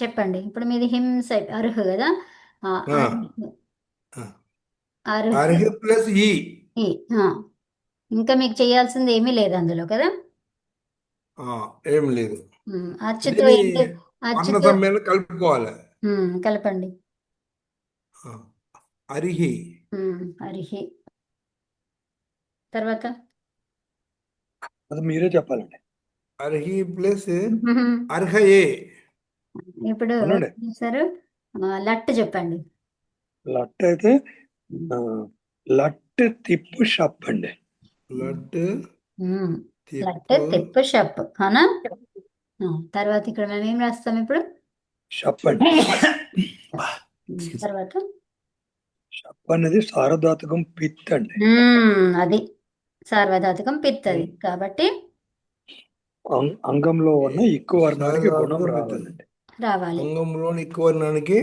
చెప్పండి. ఇప్పుడు మీది హింస అర్హ్ కదా. ఆ, ఆ, అర్హ్. ఆ. అర్హ్ అర్హ ప్లస్ ఈ. ఈ. ఆ, ఇంకా మీకు చేయాల్సింది ఏమీ లేదు అందులో కదా. ఆ, ఏం లేదు. అచ్చుతో దీన్ని ఏంటి? వర్ణ అచ్చుతో. సమ్మేళనం కలుపుకోవాలి. కలపండి. ఆ, అరిహి. అర్హి. తర్వాత. అది మీరే చెప్పాలండి. అర్హి ప్లస్ మ్మ్. అర్హయే. ఇప్పుడు ఉండండి. సార్ లట్ చెప్పండి. లట్ అయితే ఆ, లట్ తిప్పు షప్ అండి. లట్ మ్మ్. లట్ తిప్పు తిప్పు షప్ అవునా. తర్వాత ఇక్కడ మేము ఏం రాస్తాం ఇప్పుడు? షప్ అండి. తర్వాత. షప్ అనేది సారధాతుకం పిత్ అండి. అది సార్వధాతుకం పిత్తది కాబట్టి అంగంలో ఉన్న ఎక్కువ వర్ణానికి గుణం సాధారణంగా పెద్దది. రావాలండి. రావాలి. అంగంలోని ఎక్కువ వర్ణానికి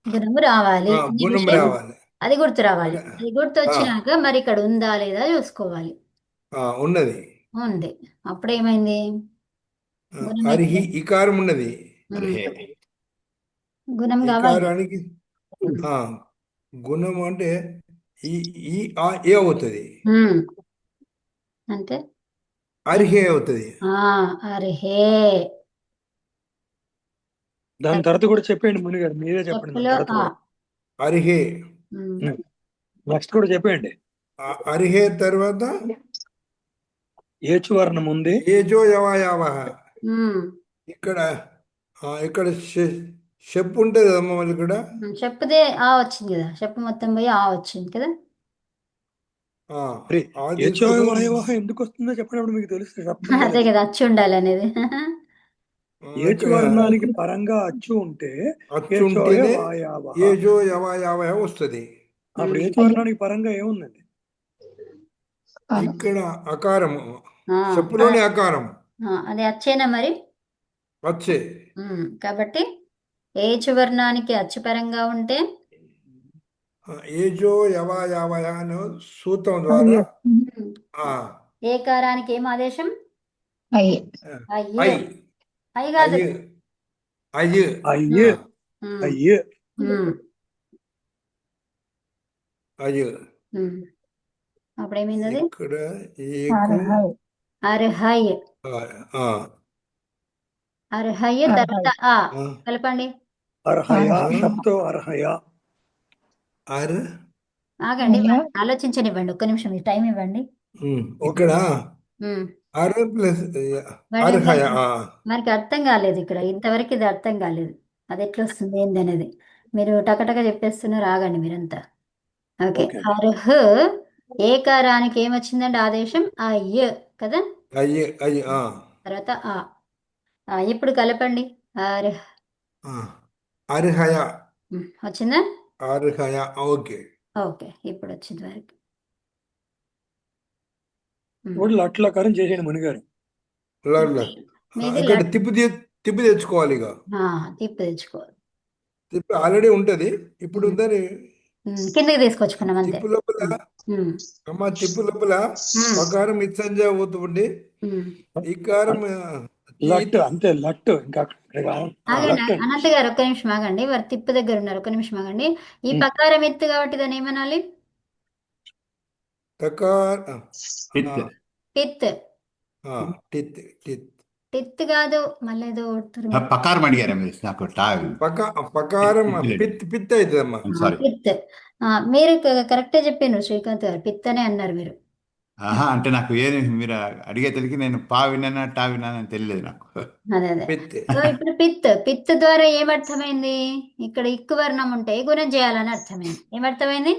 గుణము రావాలి అనే గుణం విషయం రావాలి. అది గుర్తు రావాలి. అదే. అది గుర్తు ఆ, వచ్చినాక మరి ఇక్కడ ఉందా లేదా చూసుకోవాలి. ఉన్నది. ఉంది. అప్పుడు ఏమైంది? గుణం అర్హి ఏమైంది? ఇకారం ఉన్నది. ఉమ్, గుణం కావాలి. ఇకారానికి ఆ, గుణం అంటే ఈ ఈ ఆ ఏ అవుతుంది. ఉమ్, అంటే అర్హే అవుతుంది. అరే హే. దాని తర్వాత కూడా చెప్పేయండి మునిగారు, మీరే చెప్పండి దాని చెప్పులో తర్వాత కూడా. అర్హే. ఉమ్, నెక్స్ట్ కూడా చెప్పేయండి. అర్హే తర్వాత ఏచు వర్ణం ఉంది. ఏజో యవాయావ. ఉమ్, ఇక్కడ ఇక్కడ చెప్పు ఉంటుంది కదమ్మా మళ్ళీ ఇక్కడ. చెప్పుదే వచ్చింది కదా. చెప్పు మొత్తం పోయి వచ్చింది కదా. ఆ, మరి ఆ ఏచో తీసుకుని వాయవహ ఎందుకు వస్తుందో చెప్పినప్పుడు మీకు తెలుస్తుంది చెప్తుంది కదా అదే అది. కదా వచ్చి ఉండాలి అనేది. ఏచు ఇక్కడ వర్ణానికి పరంగా అచ్చు ఉంటే ఏచోయ అచ్చుంటేనే వాయావహ. ఏజో యవాయావ వస్తుంది. అప్పుడు ఉమ్, ఏచు వర్ణానికి పరంగా ఏముందండి? ఇక్కడ అకారము. ఆ, చెప్పులోని అకారం అది అచ్చేనా మరి. వచ్చే. కాబట్టి ఏచు వర్ణానికి అచ్చుపరంగా ఉంటే ఏజో యవాయావయ అనే సూత్రం ద్వారా ఉమ్, ఆ, ఏకారానికి ఏం ఆదేశం? ఐ అయ్యే. అయి కాదు. అయ్యి అయ్యి అయ్యే. ఉమ్, అయ్యే. ఉమ్, అయ్యి. ఉమ్. అప్పుడేమైంది అది? ఇక్కడ ఏకు అర్హయ్. ఆ, ఆ, అర్హయ్ తర్వాత ఆ, కలపండి. అర్హయ ఆ, శబ్దో అర్హయ. అర్ ఆగండి, ఆలోచించనివ్వండి. ఒక్క నిమిషం ఈ టైం ఇవ్వండి. ఓకే. ఇక్కడ ఉమ్. అర్ ప్లస్ మరి అర్హయ. మరి మనకి అర్థం కాలేదు ఇక్కడ ఇంతవరకు. ఇది అర్థం కాలేదు. అది ఎట్లా వస్తుంది ఏందనేది. మీరు టకటక చెప్పేస్తున్నారు. ఆగండి మీరంతా. ఓకే. ఓకే అండి. అర్హ ఏకారానికి ఏమొచ్చిందండి ఆదేశం? అయ్య కదా. అయ్యి అయ్యి తర్వాత ఇప్పుడు కలపండి. అర్హ. అర్హయ. వచ్చిందా? అర్హయ. ఓకే. ఓకే, ఇప్పుడు వచ్చింది వరకు. ఇప్పుడు లట్లకారం చేసేయండి మునిగారు. మీది ఇక్కడ తిప్పి తెచ్చుకోవాలి ఇక. తిప్పి తెచ్చుకోవాలి. తిప్పి ఆల్రెడీ ఉంటది. ఇప్పుడు ఉమ్, దాన్ని కిందకి తీసుకొచ్చుకున్నాం అంతే. తిప్పు లోపల ఉమ్, అమ్మ తిప్పు లోపల ఉమ్, పకారం ఇత్సంజ అవుతుంది. ఉమ్. ఇకారం లట్ అంతే, లట్ ఇంకా ఇక్కడ ఆగండి, లట్ అండి. అనంత్ గారు ఒక్క నిమిషం ఆగండి. వారు తిప్పు దగ్గర ఉన్నారు. ఒక్క నిమిషం ఆగండి. ఈ పకారం ఎత్తు కాబట్టి దాన్ని ఏమనాలి? తకార్ పిత్ పిత్. టిత్ టిత్ టిత్ కాదు, మళ్ళీ ఏదో కొడుతురు మీరు. పకారం అడిగారా మీరు నాకు పకారం పిత్ పిత్ పిత్ అవుతుందమ్మా. సారీ. పిత్. మీరు కరెక్టే చెప్పిండ్రు శ్రీకాంత్ గారు. పిత్ అనే అన్నారు మీరు. ఆహా, అంటే నాకు ఏది మీరు అడిగే తెలికి నేను పా విన్నానా టా విన్నానని తెలియలేదు నాకు. అదే అదే. పిత్ సో ఇప్పుడు పిత్. పిత్ ద్వారా ఏమర్థమైంది? ఇక్కడ ఇక్కు వర్ణం ఉంటే గుణం చేయాలని అర్థమైంది. ఏమర్థమైంది?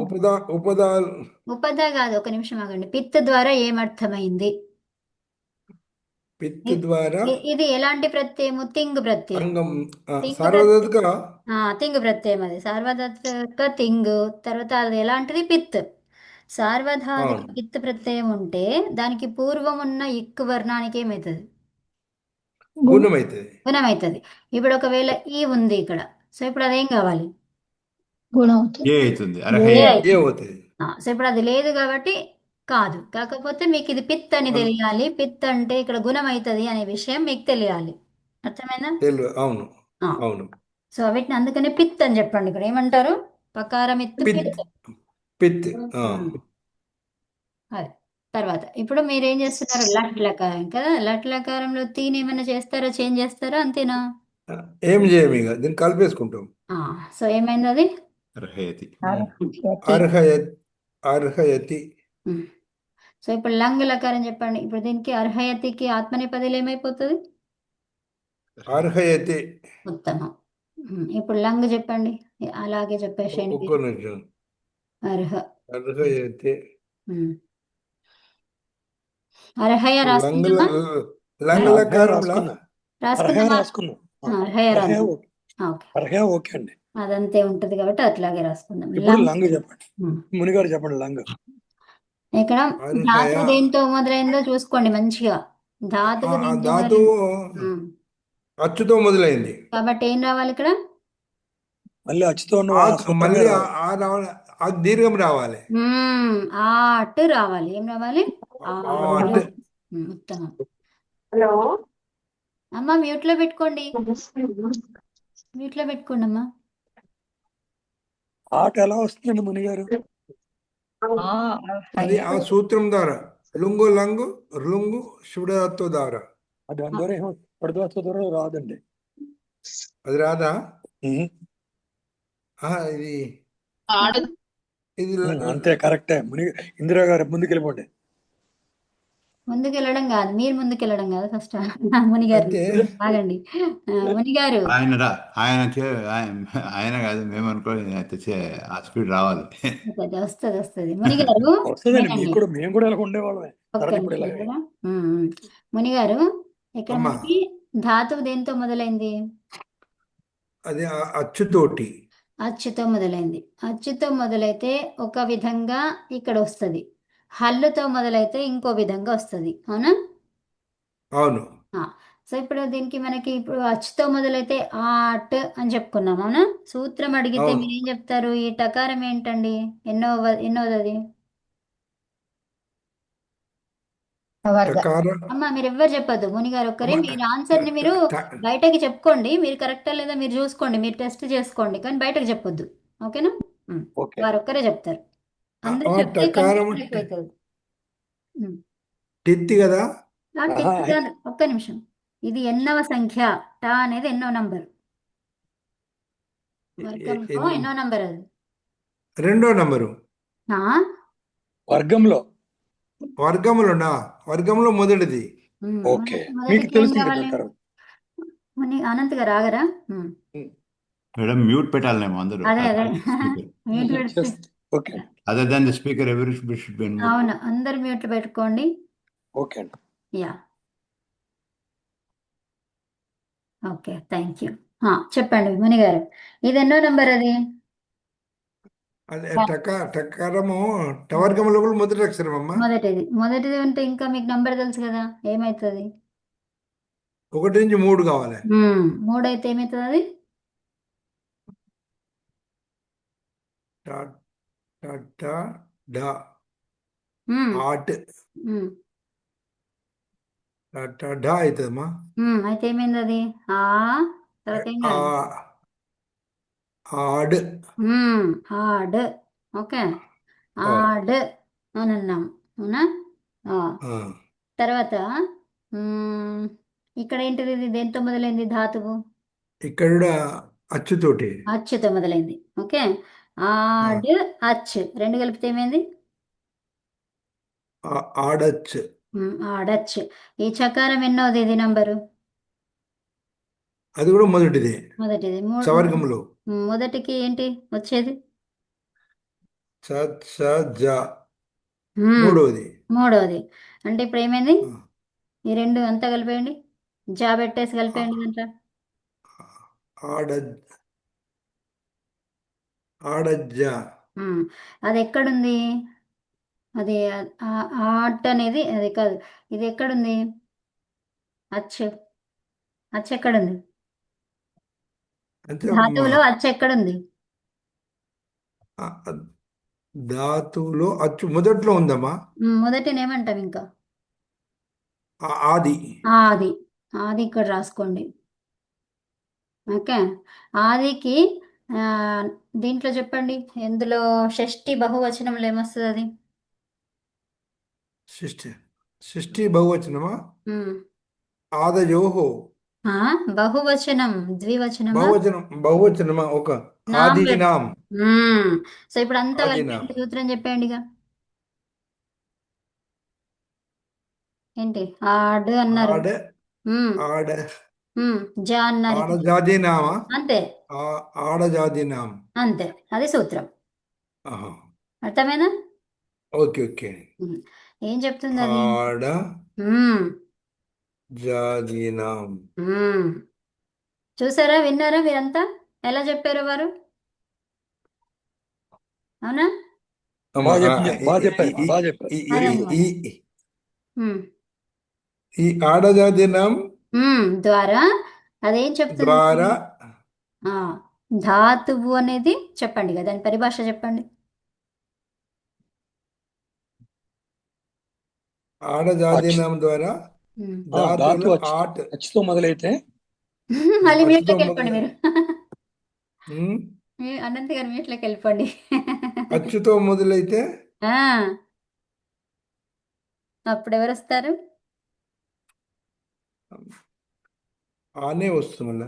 ఉపదా ఉపదా ఉపధ కాదు, ఒక నిమిషం ఆగండి. పిత్ ద్వారా ఏమర్థమైంది? పిత్ ద్వారా ఇది ఎలాంటి ప్రత్యయము? తింగ్ ప్రత్యయం. అంగం తింగ్ ప్రత్యయం. సార్వధాతుక తింగ్ ప్రత్యయం. అది సార్వధాతుక తింగ్. తర్వాత అది ఎలాంటిది? పిత్. సార్వధాతుక పిత్ ప్రత్యయం ఉంటే దానికి పూర్వం ఉన్న ఇక్కు వర్ణానికి ఏమవుతుంది? గుణం అవుతుంది. గుణం అవుతుంది. ఇప్పుడు ఒకవేళ ఈ ఉంది ఇక్కడ. సో ఇప్పుడు అదేం కావాలి? ఏ అవుతుంది ఏ అర్హయ్యే ఏ అవుతుంది. అవుతుంది. అవుతుంది. సో ఇప్పుడు అది లేదు కాబట్టి కాదు. కాకపోతే మీకు ఇది పిత్ అని అన్- తెలియాలి. పిత్ అంటే ఇక్కడ గుణం అవుతుంది అనే విషయం మీకు తెలియాలి. అర్థమైందా? అవును ఆ. అవును. సో వీటిని అందుకనే పిత్ అని చెప్పండి. ఇక్కడ ఏమంటారు? పకారమిత్తు పిత్ పిత్. పిత్. ఉమ్. అది తర్వాత ఇప్పుడు మీరు ఏం చేస్తున్నారు? లట్ లకారం కదా. లట్ లకారంలో తీని ఏమైనా చేస్తారా? చేంజ్ చేస్తారా? అంతేనా? ఏం చేయం ఇక దీన్ని కలిపేసుకుంటాం. ఆ, సో ఏమైంది అది? అర్హయతి. అర్హయతి అర్హయతి. ఉమ్. సో ఇప్పుడు లంగ్ లకారం చెప్పండి. ఇప్పుడు దీనికి అర్హయతికి ఆత్మనేపదిలో ఏమైపోతుంది? అర్హయతి. ఉత్తమం. ఇప్పుడు లంగ్ చెప్పండి. అలాగే చెప్పేసేయండి ఒక్క మీరు. నిమిషం. అర్హ. అర్హయతి. ఉమ్. అర్హయ లంగుల రాసుకుందామా? లంగుల అర్హయ కారంలా రాసుకున్నా. అర్హయ రాసుకుందామా? రాసుకున్నాం. అర్హయ అర్హయ రాద్దాం. ఓకే. ఓకే, అర్హయ ఓకే అండి. అదంతే ఉంటది కాబట్టి అట్లాగే రాసుకుందాం. ఇప్పుడు లంగ్. లంగ్ చెప్పండి. ఉమ్. మునిగారు చెప్పండి లంగ్. ఇక్కడ అర్హయ. ధాతువు దేంతో మొదలైందో చూసుకోండి మంచిగా. ధాతువు ఆ దేంతో ధాతువు మొదలైంది? ఉమ్. అచ్చుతో మొదలైంది. కాబట్టి ఏం రావాలి ఇక్కడ? మళ్ళీ అచ్చుతో ఉన్న సూత్రమే మళ్ళీ రావాలి. ఆ రావాలి, ఆ దీర్ఘం రావాలి. ఆట్ రావాలి. ఏం రావాలి? ఆట్. ఆట్. ఉత్తమం. హలో అమ్మ మ్యూట్లో పెట్టుకోండి. నమస్తే అమ్మా. మ్యూట్లో పెట్టుకోండి అమ్మా. ఆట ఎలా వస్తుందండి మునిగారు? అది ఆ సూత్రం ద్వారా లుంగు లంగు లుంగు శివుడత్వ ద్వారా. అది అందరూ పడిదోర రాదండి. అది రాదా? ఉమ్. ఇది ఇది అంతే కరెక్టే. ఇందిరా గారు ముందుకెళ్ళిపోండి. ముందుకెళ్ళడం కాదు, మీరు ముందుకెళ్ళడం కాదు. ఫస్ట్ మునిగారు అయితే ఆగండి. మునిగారు ఆయన రా ఆయన ఆయన కాదు మేము అనుకోని ఆ స్పీడ్ రావాలి. వస్తుంది వస్తుంది. మునిగారు వస్తుందండి. వినండి. మేము కూడా ఇలా ఉండేవాళ్ళమే. ఒక్క తర్వాత ఇప్పుడు నిమిషం ఇలాగే. కదా. మునిగారు ఇక్కడ అమ్మా మనకి ధాతువు దేంతో మొదలైంది? అది ఆ అచ్చుతోటి. అచ్చుతో మొదలైంది. అచ్చుతో మొదలైతే ఒక విధంగా ఇక్కడ వస్తుంది. హల్లుతో మొదలైతే ఇంకో విధంగా వస్తుంది. అవునా? అవును ఆ, సో ఇప్పుడు దీనికి మనకి ఇప్పుడు అచ్చుతో మొదలైతే ఆట్ అని చెప్పుకున్నాం. అవునా? సూత్రం అడిగితే అవును. మీరు ఏం చెప్తారు? ఈ టకారం ఏంటండి? ఎన్నోది అది? టకార. అమ్మ మీరు ఎవ్వరు చెప్పద్దు. మునిగారు ఒక్కరే. అమ్మ మీరు ఆన్సర్ని మీరు ట- బయటకి చెప్పుకోండి. మీరు కరెక్టా లేదా మీరు చూసుకోండి. మీరు టెస్ట్ చేసుకోండి, కానీ బయటకు చెప్పొద్దు. ఓకేనా? ఓకే. వారు ఒక్కరే చెప్తారు. అందరూ ఆ చెప్తే టకారం కన్ఫ్యూజన్ ఎక్కువైతుంది. టెత్తి కదా. ఆహా, ఒక్క నిమిషం. ఇది ఎన్నవ సంఖ్య? టా అనేది ఎన్నో నంబర్? వర్గంలో ఎన్నో నంబర్ అది? రెండో నంబరు. ఆ? వర్గంలో. వర్గములోనా? వర్గంలో మొదటిది. ఓకే. మీకు మొదటికి ఏం తెలుస్తుంది రావాలి? తర్వాత. అనంత్ గారు ఆగరా? మేడం మ్యూట్ పెట్టాలేమో అందరూ. అదే అదే స్పీకర్ మ్యూట్ పెడితే okay. Other than the speaker ఎవరి షుడ్ బి మ్యూట్. అవును, అందరు మ్యూట్ పెట్టుకోండి. ఓకే అండి. Yeah, okay, thank you. చెప్పండి ముని గారు, ఇది ఎన్నో నంబర్ అది? అది టకారము టవర్గము లోపల మొదటి అక్షరం అమ్మా. మొదటిది అంటే ఇంకా మీకు నంబర్ తెలుసు కదా, ఏమవుతుంది? 1 నుంచి 3 కావాలి. 3 అయితే ఏమవుతుంది అది? ట ట ట డ ఆట్ ఉమ్, ట ట డ అవుతుందమ్మా. అయితే ఏమైంది అది? తర్వాత ఏం ఆ కాదు? ఆడ్. ఆడ్. ఓకే, ఆడ్ అని అన్నాం. అవునా? ఆ, ఆ, తర్వాత మ్మ్, ఇక్కడ ఏంటిది? ఇది దేంతో మొదలైంది ధాతువు? ఇక్కడ కూడా అచ్చుతోటి. అచ్చుతో మొదలైంది. ఓకే, ఆ, ఆడ్ అచ్ రెండు కలిపితే ఏమైంది? ఆడచ్చు. ఆడచ్. ఈ చకారం ఎన్నోది ఇది నంబరు? అది కూడా మొదటిది మొదటిది. సవర్గములో. మొదటికి ఏంటి వచ్చేది? చ చ జ మ్మ్, మూడవది. మూడవది. అంటే ఇప్పుడు ఏమైంది? ఆ, ఈ రెండు అంతా కలిపేయండి. జా పెట్టేసి కలిపేయండి దాంట్లో. ఆడ ఆడజ్జ. మ్మ్, అది ఎక్కడుంది? అది ఆట్ అనేది అది కాదు. ఇది ఎక్కడుంది? అచ్. అచ్ ఎక్కడుంది? అంటే ధాతువులో అచ్ ఎక్కడుంది? ధాతువులో అచ్చు మొదట్లో ఉందమ్మా. మొదటిని ఏమంటాం ఇంకా? ఆది. ఆది. ఆది ఇక్కడ రాసుకోండి. ఓకే. ఆదికి ఆ, దీంట్లో చెప్పండి, ఎందులో షష్ఠి బహువచనంలో ఏమొస్తుంది అది? షష్ఠి. షష్ఠి బహువచనమా? ఉమ్. ఆదయోహో. ఆ, బహువచనం ద్వివచనమా? బహువచనమా? ఒక నామ్ ఆదీనాం. ఉమ్. సో ఇప్పుడు అంతా కలిపి ఆదీనాం. సూత్రం చెప్పండి ఇక. ఏంటి ఆడ్ అన్నారు? ఆడ. ఉమ్. ఆడ. ఉమ్. జా అన్నారు. ఆడజాదీనామా? అంతే. ఆడజాదీనాం. అంతే, అది సూత్రం. ఆహా. అర్థమైనా? Okay okay. ఉమ్. ఏం చెప్తుంది అది? ఉమ్. ఆడజాదీనాం. ఉమ్. చూసారా, విన్నారా మీరంతా ఎలా చెప్పారు వారు? అవునా? అమ్మా, బాగా చెప్పారు, బాగా చెప్పారు, ఈ బాగా చెప్పారు. ఈ- వెరీ అదే గుడ్. ఈ అన్నమాట. ఉమ్. ఈ ఆడజాదీనాం ద్వారా అదేం చెప్తుంది? ద్వారా ఆ, ధాతువు అనేది చెప్పండి కదా, దాని పరిభాష చెప్పండి. అచ్చు. ఆడజాదీనాం ద్వారా ఉమ్. ధాతువుల ధాతు అచ్చు, ఆట్. అచ్చుతో మొదలైతే మళ్ళీ అచ్చుతో మ్యూట్లోకి వెళ్ళిపోండి మీరు. ఉమ్, అనంత్ గారు మ్యూట్లోకి వెళ్ళిపోండి. అచ్చుతో మొదలైతే ఆ, అప్పుడు ఎవరు వస్తారు? ఆనే వస్తుంది మళ్ళా.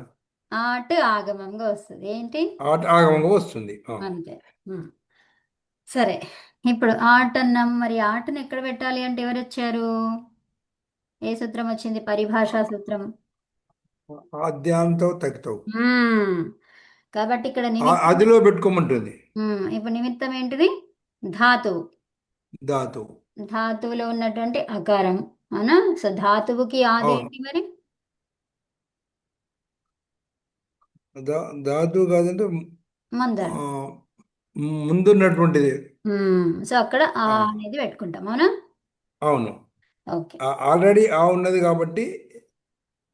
ఆటు ఆగమంగా వస్తుంది. ఏంటి? ఆట ఆగమంగా వస్తుంది. అంతే. ఉమ్. సరే, ఇప్పుడు ఆట అన్నాం, మరి ఆటను ఎక్కడ పెట్టాలి అంటే ఎవరు వచ్చారు? ఏ సూత్రం వచ్చింది? పరిభాషా సూత్రం. ఆద్యాంతో తగ్గుతావు. మ్మ్. కాబట్టి ఇక్కడ నిమిత్తం. అదిలో పెట్టుకోమంటుంది ఇప్పుడు నిమిత్తం ఏంటిది? ధాతువు. ధాతువు. ధాతువులో ఉన్నటువంటి అకారం, అవునా? సో ధాతువుకి ఆది అవును. ఏంటి మరి? ధాతువు కాదంటే మందరం. ఆ, ముందున్నటువంటిది. సో అక్కడ ఆ ఆ, అనేది పెట్టుకుంటాం, అవునా? అవును. ఓకే. ఆల్రెడీ ఉన్నది కాబట్టి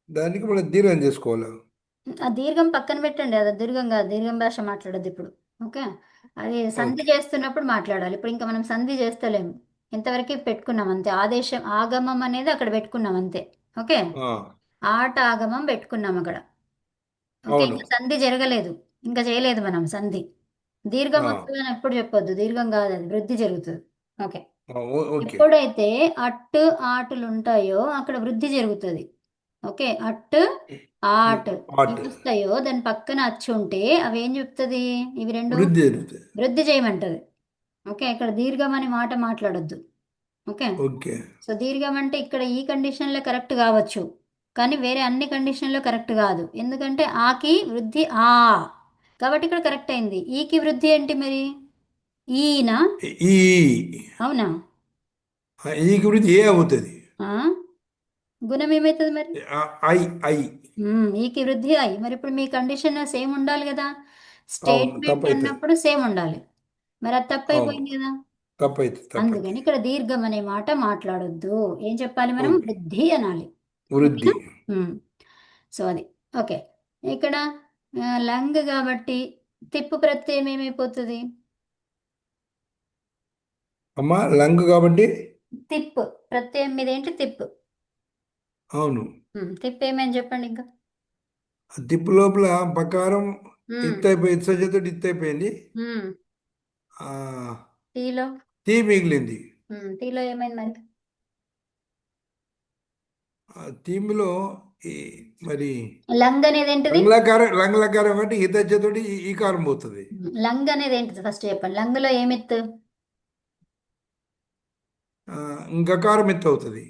దానికి మనం దీర్ఘం చేసుకోవాలి. ఆ దీర్ఘం పక్కన పెట్టండి, అది దీర్ఘం కాదు, దీర్ఘం భాష మాట్లాడద్దు ఇప్పుడు. ఓకే. అది సంధి ఓకే చేస్తున్నప్పుడు మాట్లాడాలి. ఇప్పుడు ఇంకా మనం సంధి చేస్తలేము. ఇంతవరకు పెట్టుకున్నాం అంతే. ఆదేశం ఆగమం అనేది అక్కడ పెట్టుకున్నాం అంతే. ఓకే. ఆ, ఆట ఆగమం పెట్టుకున్నాం అక్కడ. ఓకే, అవును. ఇంకా సంధి జరగలేదు, ఇంకా చేయలేదు మనం సంధి. దీర్ఘం ఆ, వస్తుందని ఎప్పుడు చెప్పొద్దు, దీర్ఘం కాదు, అది వృద్ధి జరుగుతుంది. ఓకే. ఓకే. ఎప్పుడైతే అట్టు ఆటలు ఉంటాయో అక్కడ వృద్ధి జరుగుతుంది. ఓకే. అట్టు ఆట్ ఆట్ ఇవి వస్తాయో దాని పక్కన అచ్చు ఉంటే అవి ఏం చెప్తుంది? ఇవి రెండు వృద్ధి జరుగుతుంది. వృద్ధి చేయమంటది. ఓకే. ఇక్కడ దీర్ఘం అనే మాట మాట్లాడొద్దు. ఓకే. ఓకే సో దీర్ఘం అంటే ఇక్కడ ఈ కండిషన్లో కరెక్ట్ కావచ్చు, కానీ వేరే అన్ని కండిషన్లో కరెక్ట్ కాదు. ఎందుకంటే ఆకి వృద్ధి ఆ, కాబట్టి ఇక్కడ కరెక్ట్ అయింది. ఈకి వృద్ధి ఏంటి మరి? ఈనా? ఈ అవునా? ఈకి వృద్ధి ఏ అవుతుంది. ఆ, గుణం ఏమవుతుంది మరి? ఐ. ఐ. ఈకి వృద్ధి అయి. మరి ఇప్పుడు మీ కండిషన్ సేమ్ ఉండాలి కదా, అవును, స్టేట్మెంట్ తప్పవుతుంది. అన్నప్పుడు సేమ్ ఉండాలి. మరి అది అవును, తప్పైపోయింది కదా. తప్పైతే. అందుకని ఇక్కడ దీర్ఘం అనే మాట మాట్లాడొద్దు. ఏం చెప్పాలి మనం? ఓకే. వృద్ధి అనాలి. వృద్ధి. ఓకేనా? సో అది ఓకే. ఇక్కడ లంగ్ కాబట్టి తిప్పు ప్రత్యయం ఏమైపోతుంది? అమ్మా, లంగ్ కాబట్టి తిప్పు ప్రత్యయం మీద ఏంటి? తిప్పు. అవును. తిప్పు ఏమని చెప్పండి ఇంకా. తిప్పు లోపల బకారం ఉమ్, ఇత్తైపోయింది, ఇచ్చతో ఇత్తైపోయింది. ఉమ్. ఆ, టీలో తీ మిగిలింది. టీలో ఏమైంది మరి? తీమిలో ఈ మరి లంగ్ అనేది ఏంటిది? లంగ్లకారం కాబట్టి ఇతోటి ఈ కారం పోతుంది. లంగ్ అనేది ఏంటిది ఫస్ట్ చెప్పండి. లంగ్లో ఏమిత్తు? గకారం ఎత్తు అవుతుంది.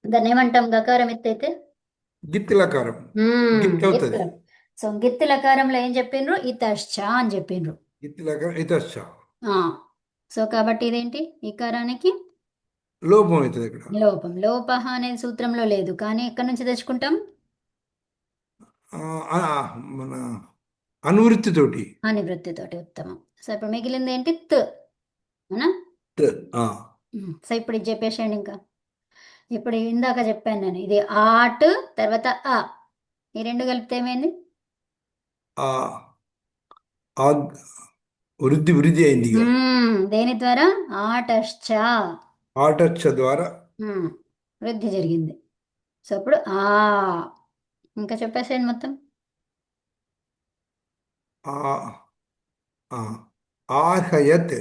దాన్ని ఏమంటాం? గకారం ఎత్తైతే గిత్తిలకారం. గిత్తి అవుతుంది. గిత్తు. సో గిత్తు లకారంలో ఏం చెప్పిండ్రు? ఇతశ్చ అని చెప్పిండ్రు. గిత్తిలకారం ఇతశ్చ. ఆ, సో కాబట్టి ఇదేంటి? ఇకారానికి లోపం అవుతుంది ఇక్కడ. లోపం. లోపహ అనేది సూత్రంలో లేదు, కానీ ఎక్కడి నుంచి తెచ్చుకుంటాం? ఆ, ఆ, మన అనువృత్తితోటి. అనివృత్తితోటి. ఉత్తమం. సో ఇప్పుడు మిగిలింది ఏంటి? త్. అవునా? త, ఆ, సో ఇప్పుడు ఇది చెప్పేసేయండి ఇంకా. ఇప్పుడు ఇందాక చెప్పాను నేను, ఇది ఆట్ తర్వాత ఆ, ఈ రెండు కలిపితే ఏమైంది? ఆ, ఆగ్- వృద్ధి అయింది ఇక. దేని ద్వారా? ఆటశ్చ. ఆటచ్చ ద్వారా మ్మ్. వృద్ధి జరిగింది. సో అప్పుడు ఆ. ఇంకా చెప్పేసేయండి మొత్తం. ఆ ఆ, ఆర్హయత్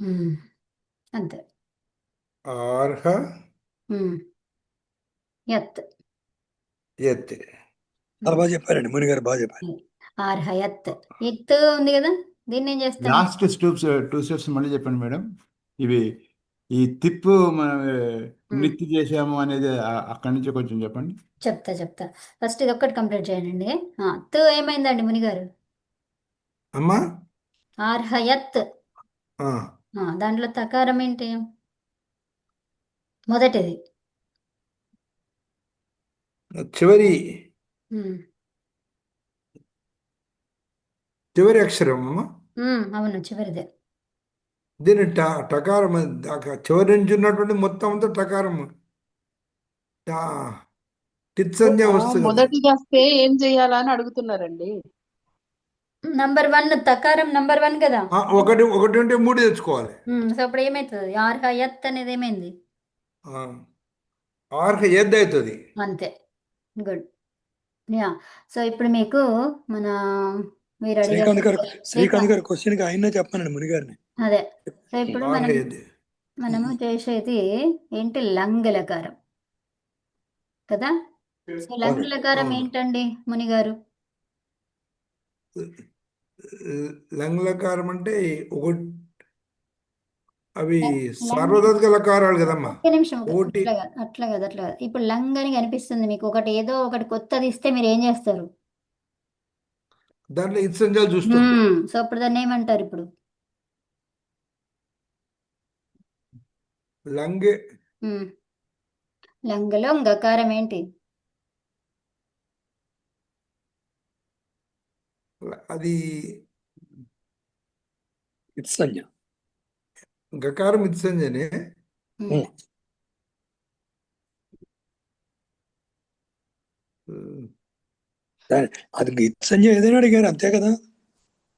మ్మ్. అంతే. ఆర్హ మ్మ్. యత్. యత్. చాలా బాగా చెప్పారండి, ముని గారు బాగా చెప్పారు. ఆర్హయత్. ఎత్ ఉంది కదా, దీన్ని ఏం చేస్తాం? లాస్ట్ టూ స్టెప్స్ మళ్ళీ చెప్పండి మేడం. ఇవి ఈ తిప్పు మనం నిత్తి చేసాము అనేది అక్కడి నుంచి కొంచెం చెప్పండి. చెప్తా. ఫస్ట్ ఇది ఒక్కటి కంప్లీట్ చేయండి. త్ ఏమైందండి మునిగారు? అమ్మా ఆర్హయత్. ఆ, దాంట్లో తకారం ఏంటి? మొదటిది. చివరి మ్మ్. చివరి అక్షరం అమ్మా. అవును, చివరిదే. దీని టకారం చివరి నుంచి ఉన్నటువంటి మొత్తం అంతా టకారం. టిత్ సంజ్ఞ వస్తుంది కదా. మొదటిది వస్తే ఏం చెయ్యాలని అడుగుతున్నారండి. నంబర్ 1 తకారం నంబర్ 1 కదా. ఒకటి ఒకటి ఉంటే 3 తెచ్చుకోవాలి. సో అప్పుడు ఏమవుతుంది? ఆర్హయత్ అనేది ఏమైంది? ఆర్హ ఎద్దు అవుతుంది. అంతే. గుడ్. యా. సో ఇప్పుడు మీకు మన మీరు అడిగారు. శ్రీకాంత్ గారు క్వశ్చన్ కి ఆయనే చెప్పానండి ముని గారిని. అదే. సో ఇప్పుడు ఆర్హ ఎద్దు. మనము చేసేది ఏంటి? లంగలకారం కదా. సో లంగలకారం అవును. ఏంటండి మునిగారు? లంగ్లకారం అంటే ఒకటి అవి లంగ్ సార్వధాతుక లకారాలు కదమ్మా. ఒక్క నిమిషం. ఓటి అట్లా కాదు. ఇప్పుడు లంగ్ అని కనిపిస్తుంది మీకు. ఒకటి ఏదో ఒకటి కొత్తది ఇస్తే మీరు ఏం చేస్తారు? దాంట్లో ఇత్ సంజ్ఞలు చూస్తాం. సో అప్పుడు దాన్ని ఏమంటారు ఇప్పుడు? లంగ్ లంగలో గకారం ఏంటి? అది ఇత్సంజ్ఞ. గకారం ఇత్ సంజ్ఞనే. మ్మ్. అది ఇత్సంజ్ఞ ఏదైనా అడిగారు అంతే కదా.